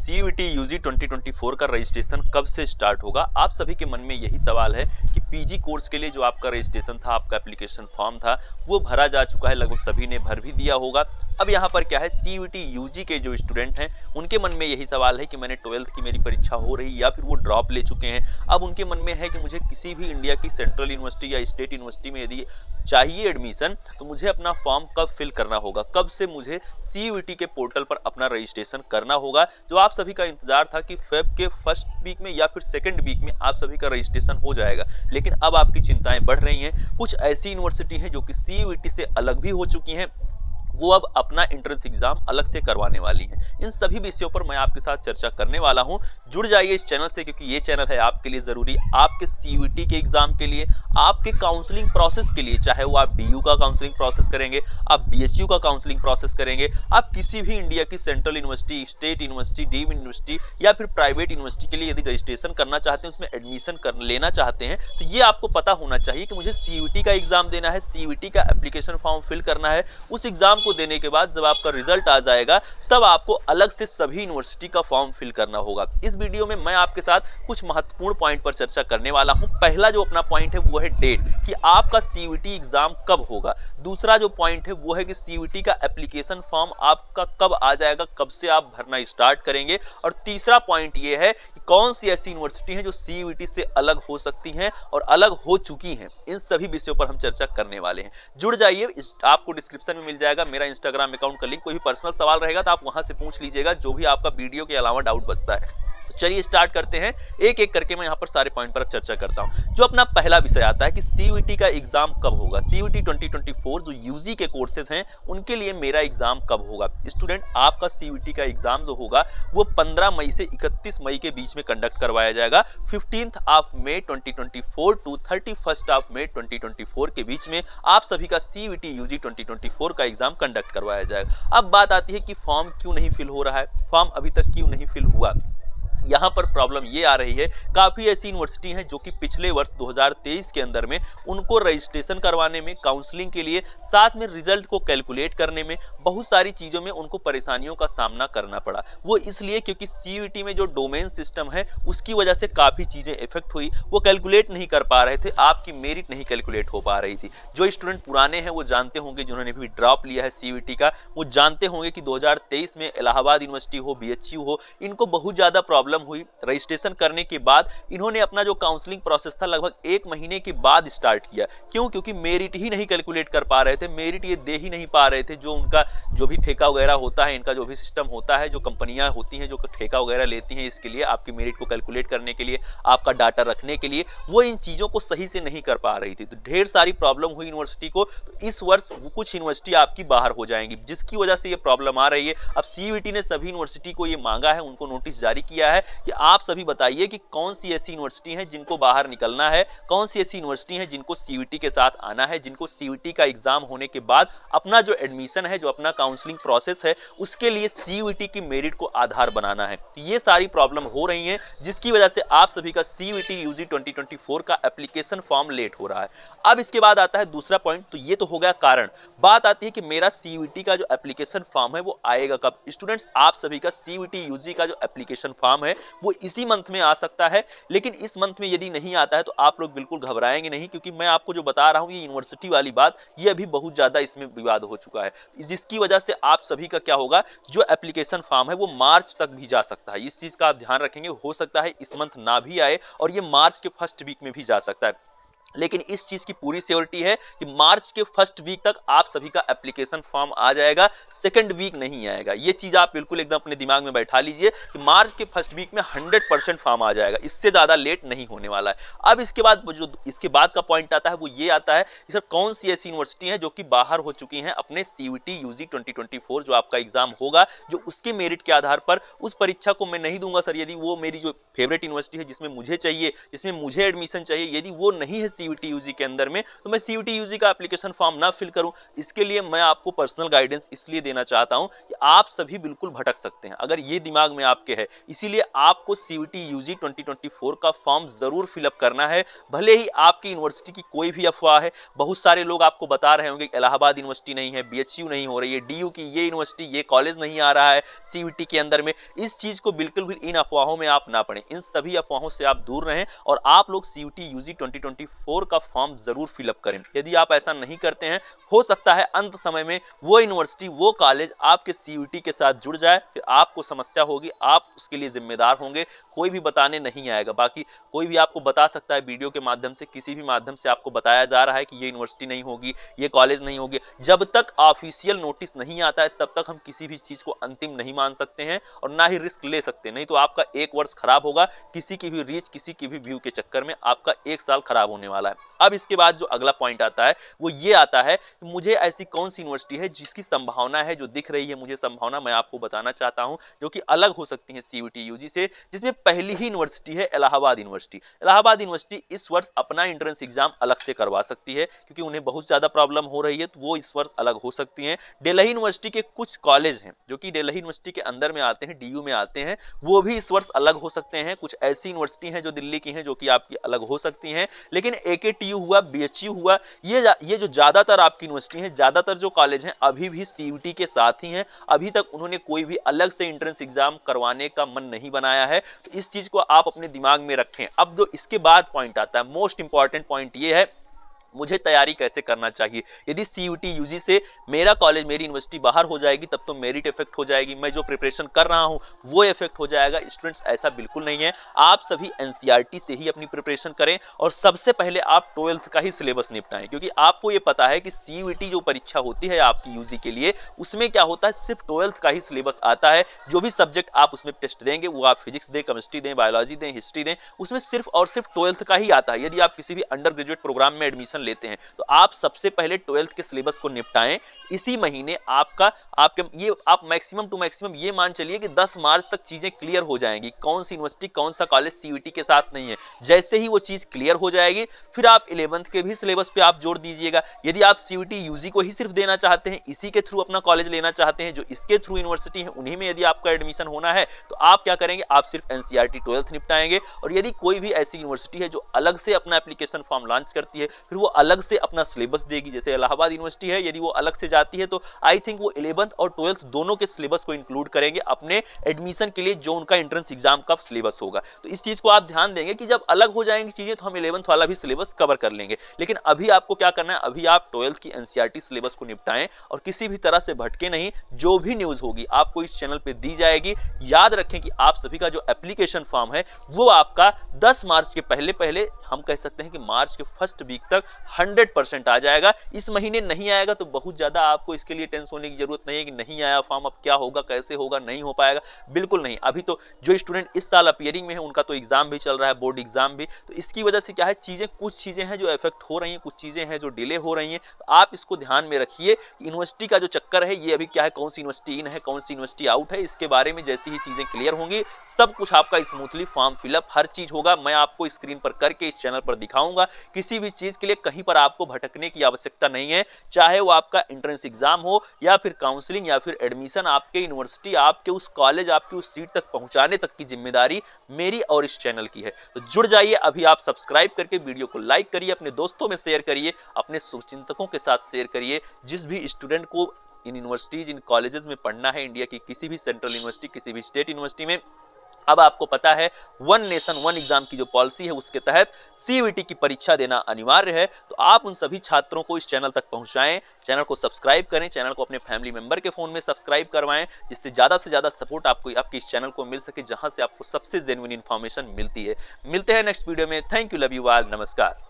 CUET UG 2024 का registration कब से स्टार्ट होगा। आप सभी के मन में यही सवाल है कि पीजी कोर्स के लिए जो आपका रजिस्ट्रेशन था, आपका एप्लीकेशन फॉर्म था, वो भरा जा चुका है, लगभग सभी ने भर भी दिया होगा। अब यहाँ पर क्या है, सीयूईटी यूजी के जो स्टूडेंट हैं उनके मन में यही सवाल है कि मैंने 12th की मेरी परीक्षा हो रही या फिर वो ड्रॉप ले चुके हैं। अब उनके मन में है कि मुझे किसी भी इंडिया की सेंट्रल यूनिवर्सिटी या स्टेट यूनिवर्सिटी में यदि चाहिए एडमिशन, तो मुझे अपना फॉर्म कब फिल करना होगा, कब से मुझे सीयूईटी के पोर्टल पर अपना रजिस्ट्रेशन करना होगा। जो आप सभी का इंतजार था कि फेब के फर्स्ट वीक में या फिर सेकंड वीक में आप सभी का रजिस्ट्रेशन हो जाएगा, लेकिन अब आपकी चिंताएं बढ़ रही हैं। कुछ ऐसी यूनिवर्सिटी हैं जो कि सीयूईटी से अलग भी हो चुकी हैं, वो अब अपना एंट्रेंस एग्जाम अलग से करवाने वाली हैं। इन सभी विषयों पर मैं आपके साथ चर्चा करने वाला हूं। जुड़ जाइए इस चैनल से, क्योंकि ये चैनल है आपके लिए जरूरी, आपके सीयूईटी के एग्जाम के लिए, आपके काउंसलिंग प्रोसेस के लिए। चाहे वो आप डीयू का काउंसलिंग प्रोसेस करेंगे, आप बीएचयू का काउंसलिंग प्रोसेस करेंगे, आप किसी भी इंडिया की central university, state university, deemed university या फिर प्राइवेट यूनिवर्सिटी के लिए यदि रजिस्ट्रेशन करना चाहते हैं, उसमें एडमिशन कर लेना चाहते हैं, तो ये आपको पता होना चाहिए कि मुझे सीयूईटी का एग्जाम देना है, सीयूईटी का एप्लीकेशन फॉर्म फिल करना है। उस एग्जाम को देने के बाद जब आपका रिजल्ट आ जाएगा, तब आपको अलग से सभी यूनिवर्सिटी का फॉर्म फिल करना होगा। इस वीडियो में मैं आपके साथ कुछ महत्वपूर्ण पॉइंट पर चर्चा करने वाला हूं। पहला जो अपना पॉइंट है वो है डेट, कि आपका सीयूईटी एग्जाम कब होगा। दूसरा जो पॉइंट है वो है कि सीयूईटी का एप्लीकेशन फॉर्म आपका कब आ जाएगा, कब से आप भरना स्टार्ट करेंगे। और तीसरा पॉइंट ये है कि कौन सी ऐसी यूनिवर्सिटी हैं जो सीयूईटी से अलग हो सकती हैं और अलग हो चुकी हैं। इन सभी विषयों पर हम चर्चा करने वाले हैं। जुड़ जाइए, आपको डिस्क्रिप्शन में मिल जाएगा मेरा इंस्टाग्राम अकाउंट का लिंक। कोई भी पर्सनल सवाल रहेगा तो आप वहां से पूछ लीजिएगा, जो भी आपका वीडियो के अलावा डाउट बचता है। तो चलिए स्टार्ट करते हैं, एक एक करके मैं यहाँ पर सारे पॉइंट पर चर्चा करता हूँ। जो अपना पहला विषय आता है कि सीयूईटी का एग्जाम कब होगा। सीयूईटी 2024 जो यूजी के कोर्सेज हैं उनके लिए मेरा एग्जाम कब होगा। स्टूडेंट, आपका सीयूईटी का एग्जाम जो होगा वो 15 मई से 31 मई के बीच में कंडक्ट करवाया जाएगा। 15th of May 2024 to 31st of May 2024 के बीच में आप सभी का सीयूईटी यूजी 2024 का एग्जाम कंडक्ट करवाया जाएगा। अब बात आती है कि फॉर्म क्यों नहीं फिल हो रहा है, फॉर्म अभी तक क्यों नहीं फिल हुआ। यहाँ पर प्रॉब्लम ये आ रही है, काफ़ी ऐसी यूनिवर्सिटी हैं जो कि पिछले वर्ष 2023 के अंदर में उनको रजिस्ट्रेशन करवाने में, काउंसलिंग के लिए, साथ में रिजल्ट को कैलकुलेट करने में, बहुत सारी चीज़ों में उनको परेशानियों का सामना करना पड़ा। वो इसलिए क्योंकि सीयूईटी में जो डोमेन सिस्टम है उसकी वजह से काफ़ी चीज़ें इफेक्ट हुई। वो कैलकुलेट नहीं कर पा रहे थे, आपकी मेरिट नहीं कैलकुलेट हो पा रही थी। जो स्टूडेंट पुराने हैं वो जानते होंगे, जिन्होंने भी ड्रॉप लिया है सीयूईटी का, वो जानते होंगे कि 2023 में इलाहाबाद यूनिवर्सिटी हो, बीएचयू हो, इनको बहुत ज़्यादा प्रॉब्लम हुई। रजिस्ट्रेशन करने के बाद इन्होंने अपना जो काउंसलिंग प्रोसेस था लगभग 1 महीने के बाद स्टार्ट किया। क्यों? क्योंकि मेरिट ही नहीं कैलकुलेट कर पा रहे थे, मेरिट ये दे ही नहीं पा रहे थे। जो उनका जो भी ठेका वगैरह होता है, इनका जो भी सिस्टम होता है, जो कंपनियां होती हैं जो ठेका वगैरह लेती हैं इसके लिए, आपकी मेरिट को कैलकुलेट करने के लिए, आपका डाटा रखने के लिए, वो इन चीज़ों को सही से नहीं कर पा रही थी। तो ढेर सारी प्रॉब्लम हुई यूनिवर्सिटी को। तो इस वर्ष कुछ यूनिवर्सिटी आपकी बाहर हो जाएंगी, जिसकी वजह से ये प्रॉब्लम आ रही है। अब सीयूईटी ने सभी यूनिवर्सिटी को ये मांगा है, उनको नोटिस जारी किया है कि आप सभी बताइए कि कौन सी ऐसी यूनिवर्सिटी हैं जिनको बाहर निकलना है, कौन सी ऐसी यूनिवर्सिटी हैं जिनको सीयूईटी के साथ आना है, जिनको सीयूईटी का एग्जाम होने के बाद अपना जो एडमिशन है, जो अपना काउंसलिंग प्रोसेस है, उसके लिए सीयूईटी की मेरिट को आधार बनाना है। तो ये सारी प्रॉब्लम हो रही हैं, जिसकी वजह से आप सभी का सीयूईटी यूजी 2024 का एप्लीकेशन फॉर्म लेट हो रहा है। अब इसके बाद आता है दूसरा पॉइंट। तो ये तो हो गया कारण। बात आती है कि मेरा सीयूईटी का जो एप्लीकेशन फॉर्म है वो आएगा कब। स्टूडेंट्स, आप सभी का सीयूईटी यूजी का जो एप्लीकेशन फॉर्म है वो इसी मंथ में आ सकता है, लेकिन इस मंथ में यदि नहीं आता है तो आप लोग बिल्कुल घबराएंगे नहीं, क्योंकि मैं आपको जो बता रहा हूं ये यूनिवर्सिटी वाली बात, ये अभी बहुत ज्यादा इसमें विवाद हो चुका है, जिसकी वजह से आप सभी का क्या होगा, जो एप्लीकेशन फॉर्म है वो मार्च तक भी जा सकता है। इस चीज का आप ध्यान रखेंगे। हो सकता है इस मंथ ना भी आए और ये मार्च के फर्स्ट वीक में भी जा सकता है, लेकिन इस चीज की पूरी श्योरिटी है कि मार्च के फर्स्ट वीक तक आप सभी का एप्लीकेशन फॉर्म आ जाएगा, सेकंड वीक नहीं आएगा। ये चीज आप बिल्कुल एकदम अपने दिमाग में बैठा लीजिए कि मार्च के फर्स्ट वीक में 100% फॉर्म आ जाएगा, इससे ज्यादा लेट नहीं होने वाला है। अब इसके बाद जो इसके बाद का पॉइंट आता है वो ये आता है कि सर कौन सी ऐसी यूनिवर्सिटी है जो कि बाहर हो चुकी हैं अपने सीयूईटी यूजी 2024 जो आपका एग्जाम होगा, जो उसके मेरिट के आधार पर उस परीक्षा को मैं नहीं दूंगा सर, यदि वो मेरी जो फेवरेट यूनिवर्सिटी है जिसमें मुझे चाहिए, जिसमें मुझे एडमिशन चाहिए, यदि वो नहीं है सीयूटी यूजी के अंदर में, तो मैं सीयूटी यूजी का एप्लीकेशन फॉर्म ना फिल करूं। इसके लिए मैं आपको पर्सनल गाइडेंस इसलिए देना चाहता हूं कि आप सभी बिल्कुल भटक सकते हैं, अगर ये दिमाग में आपके है। इसीलिए आपको सीयूटी यूजी 2024 का फॉर्म जरूर फिलअप करना है, भले ही आपकी यूनिवर्सिटी की कोई भी अफवाह है। बहुत सारे लोग आपको बता रहे होंगे कि इलाहाबाद यूनिवर्सिटी नहीं है, बीएचयू नहीं हो रही है, डीयू की ये यूनिवर्सिटी ये कॉलेज नहीं आ रहा है सीयूटी के अंदर में। इस चीज को बिल्कुल भी इन अफवाहों में आप ना पड़े, इन सभी अफवाहों से आप दूर रहें और आप लोग सीयूटी यूजी 2024 का फॉर्म जरूर फिलअप करें। यदि आप ऐसा नहीं करते हैं, हो सकता है अंत समय में वो यूनिवर्सिटी वो कॉलेज आपके सीयूटी के साथ जुड़ जाए, फिर आपको समस्या होगी, आप उसके लिए जिम्मेदार होंगे, कोई भी बताने नहीं आएगा। बाकी कोई भी आपको बता सकता है वीडियो के माध्यम से, किसी भी माध्यम से आपको बताया जा रहा है कि ये यूनिवर्सिटी नहीं होगी, ये कॉलेज नहीं होगी। जब तक ऑफिशियल नोटिस नहीं आता है तब तक हम किसी भी चीज को अंतिम नहीं मान सकते हैं और ना ही रिस्क ले सकते, नहीं तो आपका एक वर्ष खराब होगा, किसी की भी रीच, किसी की भी व्यू के चक्कर में आपका एक साल खराब होने वाला है। अब इसके बाद जो अगला पॉइंट आता है वो ये आता है कि मुझे ऐसी कौन सी यूनिवर्सिटी है जिसकी संभावना है, जो दिख रही है मुझे संभावना, मैं आपको बताना चाहता हूं, जो कि अलग हो सकती है सीयूटी यूजी से, जिसमें पहली ही यूनिवर्सिटी है इलाहाबाद यूनिवर्सिटी। इलाहाबाद यूनिवर्सिटी इस वर्ष अपना एंट्रेंस एग्जाम अलग से करवा सकती है, क्योंकि उन्हें बहुत ज्यादा प्रॉब्लम हो रही है, तो वो इस वर्ष अलग हो सकती हैं। दिल्ली यूनिवर्सिटी के कुछ कॉलेज हैं जो कि दिल्ली यूनिवर्सिटी के अंदर में आते हैं, डीयू में आते हैं, वो भी इस वर्ष अलग हो सकते हैं। कुछ ऐसी यूनिवर्सिटी हैं जो दिल्ली की हैं जो कि आपकी अलग हो सकती हैं, लेकिन एकेटीयू हुआ, बीएचयू हुआ, ये जो ज्यादातर आपकी यूनिवर्सिटी हैं, ज्यादातर जो कॉलेज हैं अभी भी सीयूटी के साथ ही हैं। अभी तक उन्होंने कोई भी अलग से एंट्रेंस एग्जाम करवाने का मन नहीं बनाया है, तो इस चीज को आप अपने दिमाग में रखें। अब जो इसके बाद पॉइंट आता है, मोस्ट इंपॉर्टेंट पॉइंट ये है, मुझे तैयारी कैसे करना चाहिए। यदि सीयूटी यूजी से मेरा कॉलेज, मेरी यूनिवर्सिटी बाहर हो जाएगी तब तो मेरिट इफेक्ट हो जाएगी, मैं जो प्रिपरेशन कर रहा हूं वो इफेक्ट हो जाएगा। स्टूडेंट्स ऐसा बिल्कुल नहीं है, आप सभी एनसीईआरटी से ही अपनी प्रिपरेशन करें और सबसे पहले आप 12th का ही सिलेबस निपटाएं, क्योंकि आपको ये पता है कि सीयूटी जो परीक्षा होती है आपकी यूजी के लिए, उसमें क्या होता है, सिर्फ 12th का ही सिलेबस आता है। जो भी सब्जेक्ट आप उसमें टेस्ट देंगे, वो आप फिजिक्स दें, केमिस्ट्री दें, बायोलॉजी दें, हिस्ट्री दें, उसमें सिर्फ और सिर्फ 12th का ही आता है। यदि आप किसी भी अंडर ग्रेजुएट प्रोग्राम में एडमिशन लेते हैं तो आप सबसे पहले 12th के सिलेबस को निपटाएं। इसी महीने आप मैक्सिमम टू मैक्सिमम ये मान चलिए कि 10 मार्च तक चीजें क्लियर हो जाएंगी, कौन सी यूनिवर्सिटी कौन सा कॉलेज सीयूटी के साथ नहीं है। जैसे ही वो चीज क्लियर हो जाएगी फिर आप 11th के भी सिलेबस पे आप जोड़ दीजिएगा। यदि आप सीयूटी यूजी को ही सिर्फ देना चाहते हैं, इसी के थ्रू अपना कॉलेज लेना चाहते हैं, जो इसके थ्रू यूनिवर्सिटी है उन्हीं में यदि आपका एडमिशन होना है, तो आप क्या करेंगे, आप सिर्फ एनसीईआरटी 12th निपटाएंगे। और यदि कोई भी ऐसी यूनिवर्सिटी है जो अलग से अपना एप्लीकेशन फॉर्म लॉन्च करती है, फिर वो अलग से अपना सिलेबस देगी। जैसे इलाहाबाद यूनिवर्सिटी है, यदि वो अलग से जाती है तो आई थिंक वो 11th और 12th दोनों के सिलेबस को इंक्लूड करेंगे अपने एडमिशन के लिए, जो उनका एंट्रेंस एग्जाम का सिलेबस होगा। तो इस चीज को आप ध्यान देंगे कि जब अलग हो जाएंगी चीजें तो हम 11th वाला भी सिलेबस कवर कर लेंगे। लेकिन अभी आपको क्या करना है, अभी आप 12th की एनसीईआरटी सिलेबस को निपटाएं और किसी भी तरह से भटके नहीं। जो भी न्यूज होगी आपको इस चैनल पे दी जाएगी। याद रखें कि आप सभी का जो एप्लीकेशन फॉर्म है वो आपका 10 मार्च के पहले पहले, हम कह सकते हैं कि मार्च के फर्स्ट वीक तक 100% आ जाएगा। इस महीने नहीं आएगा तो बहुत ज्यादा आपको इसके लिए टेंशन होने की जरूरत नहीं है कि नहीं आया फॉर्म, अब क्या होगा, कैसे होगा, नहीं हो पाएगा, बिल्कुल नहीं। अभी तो जो स्टूडेंट इस साल अपीयरिंग में है उनका तो एग्जाम भी चल रहा है, बोर्ड एग्जाम भी, तो इसकी वजह से क्या है, कुछ चीजें हैं जो इफेक्ट हो रही हैं, कुछ चीजें हैं जो डिले हो रही हैं। तो आप इसको ध्यान में रखिए। यूनिवर्सिटी का जो चक्कर है ये अभी क्या है, कौन सी यूनिवर्सिटी इन है, कौन सी यूनिवर्सिटी आउट है, इसके बारे में जैसी ही चीजें क्लियर होंगी सब कुछ आपका स्मूथली फॉर्म फिलअप हर चीज होगा, मैं आपको स्क्रीन पर करके इस चैनल पर दिखाऊंगा। किसी भी चीज के लिए कहीं पर आपको भटकने की आवश्यकता नहीं है, चाहे वो आपका एंट्रेंस एग्जाम हो या फिर काउंसलिंग या फिर एडमिशन, आपके यूनिवर्सिटी, आपके उस कॉलेज, आपकी उस सीट तक पहुंचाने तक की जिम्मेदारी मेरी और इस चैनल की है। तो जुड़ जाइए अभी, आप सब्सक्राइब करके वीडियो को लाइक करिए, अपने दोस्तों में शेयर करिए, अपने शुभचिंतकों के साथ शेयर करिए। जिस भी स्टूडेंट को इन यूनिवर्सिटीज, इन कॉलेजेस में पढ़ना है, इंडिया की किसी भी सेंट्रल यूनिवर्सिटी, किसी भी स्टेट यूनिवर्सिटी में, अब आपको पता है वन नेशन वन एग्जाम की जो पॉलिसी है उसके तहत सीयूईटी की परीक्षा देना अनिवार्य है। तो आप उन सभी छात्रों को इस चैनल तक पहुंचाएं, चैनल को सब्सक्राइब करें, चैनल को अपने फैमिली मेंबर के फोन में सब्सक्राइब करवाएं, जिससे ज्यादा से ज्यादा सपोर्ट आपको आपके इस चैनल को मिल सके, जहां से आपको सबसे जेन्युइन इंफॉर्मेशन मिलती है। मिलते हैं नेक्स्ट वीडियो में। Thank you, love you all, नमस्कार।